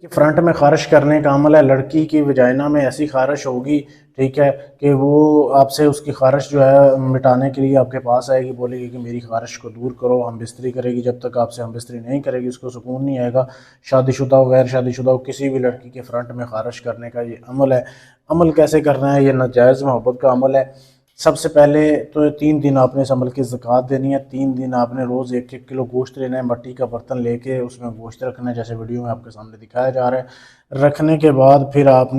کہ فرنٹ میں خارش کرنے کا عمل ہے، لڑکی کی وجائنا میں ایسی خارش ہوگی، ٹھیک ہے، کہ وہ آپ سے اس کی خارش جو ہے مٹانے کے لیے آپ کے پاس آئے گی، بولے گی کہ میری خارش کو دور کرو، ہم بستری کرے گی، جب تک آپ سے ہم بستری نہیں کرے گی اس کو سکون نہیں آئے گا۔ شادی شدہ ہو غیر شادی شدہ ہو، کسی بھی لڑکی کے فرنٹ میں خارش کرنے کا یہ عمل ہے۔ عمل کیسے کرنا ہے؟ یہ ناجائز محبت کا عمل ہے۔ سب سے پہلے تو 3 دن آپ نے اس عمل کی زکوٰۃ دینی ہے، 3 دن آپ نے روز 1 کلو گوشت لینا ہے، مٹی کا برتن لے کے اس میں گوشت رکھنا ہے، جیسے ویڈیو میں آپ کے سامنے دکھایا جا رہا ہے۔ رکھنے کے بعد پھر آپ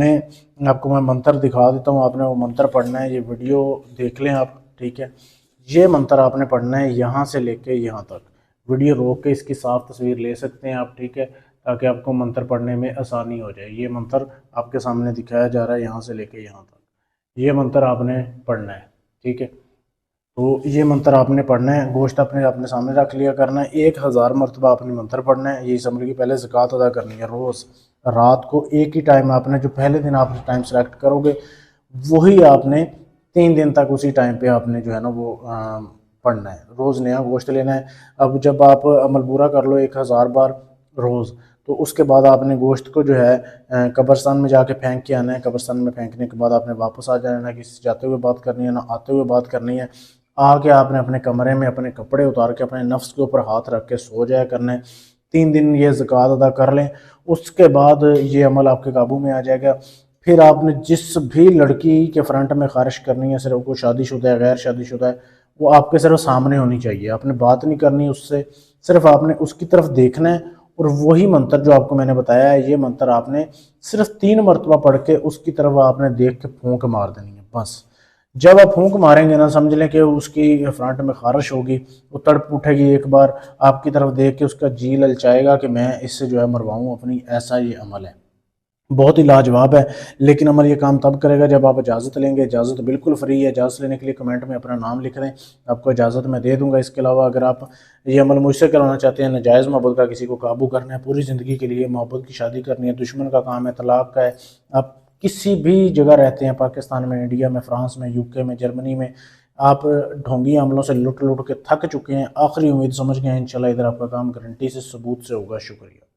کو میں منتر دکھا دیتا ہوں، آپ نے وہ منتر پڑھنا ہے، یہ ویڈیو دیکھ لیں آپ، ٹھیک ہے۔ یہ منتر آپ نے پڑھنا ہے یہاں سے لے کے یہاں تک، ویڈیو روک کے اس کی صاف تصویر لے سکتے ہیں آپ، ٹھیک ہے، تاکہ آپ کو منتر پڑھنے میں آسانی ہو جائے۔ یہ منتر آپ کے سامنے دکھایا جا رہا ہے یہاں سے لے کے یہاں تک، یہ منتر آپ نے پڑھنا ہے، ٹھیک ہے۔ تو یہ منتر آپ نے پڑھنا ہے، گوشت اپنے سامنے رکھ لیا کرنا ہے، 1000 مرتبہ آپ نے منتر پڑھنا ہے۔ یہ عمل کی پہلے زکوٰۃ ادا کرنی ہے، روز رات کو ایک ہی ٹائم آپ نے، جو پہلے دن آپ ٹائم سلیکٹ کرو گے وہی آپ نے 3 دن تک اسی ٹائم پہ آپ نے جو ہے نا وہ پڑھنا ہے، روز نیا گوشت لینا ہے۔ اب جب آپ عمل پورا کر لو 1000 بار روز، تو اس کے بعد آپ نے گوشت کو جو ہے قبرستان میں جا کے پھینک کے آنا ہے۔ قبرستان میں پھینکنے کے بعد آپ نے واپس آ جانا ہے، نہ کسی سے جاتے ہوئے بات کرنی ہے نہ آتے ہوئے بات کرنی ہے۔ آ کے آپ نے اپنے کمرے میں اپنے کپڑے اتار کے اپنے نفس کے اوپر ہاتھ رکھ کے سو جایا کرنا ہے۔ 3 دن یہ زکوٰۃ ادا کر لیں، اس کے بعد یہ عمل آپ کے قابو میں آ جائے گا۔ پھر آپ نے جس بھی لڑکی کے فرنٹ میں خارش کرنی ہے، صرف وہ شادی شدہ ہے غیر شادی شدہ ہے، وہ آپ کے صرف سامنے ہونی چاہیے، آپ نے بات نہیں کرنی اس سے، صرف آپ نے اس کی طرف دیکھنا ہے، اور وہی منتر جو آپ کو میں نے بتایا ہے یہ منتر آپ نے صرف 3 مرتبہ پڑھ کے اس کی طرف آپ نے دیکھ کے پھونک مار دینی ہے بس۔ جب آپ پھونک ماریں گے نا، سمجھ لیں کہ اس کی فرنٹ میں خارش ہوگی، وہ تڑپ اٹھے گی، ایک بار آپ کی طرف دیکھ کے اس کا جی للچائے گا کہ میں اس سے جو ہے مرواؤں اپنی، ایسا یہ عمل ہے، بہت ہی لاجواب ہے۔ لیکن عمل یہ کام تب کرے گا جب آپ اجازت لیں گے، اجازت بالکل فری ہے، اجازت لینے کے لیے کمنٹ میں اپنا نام لکھ دیں، آپ کو اجازت میں دے دوں گا۔ اس کے علاوہ اگر آپ یہ عمل مجھ سے کروانا چاہتے ہیں، ناجائز محبت کا کسی کو قابو کرنا ہے پوری زندگی کے لیے، محبت کی شادی کرنی ہے، دشمن کا کام ہے، طلاق کا ہے، آپ کسی بھی جگہ رہتے ہیں، پاکستان میں، انڈیا میں، فرانس میں، UK میں، جرمنی میں، آپ ڈھونگی عملوں سے لٹ لٹ کے تھک چکے ہیں، آخری امید سمجھ گئے ہیں، انشاءاللہ ادھر آپ کا کام گارنٹی سے ثبوت سے ہوگا۔ شکریہ۔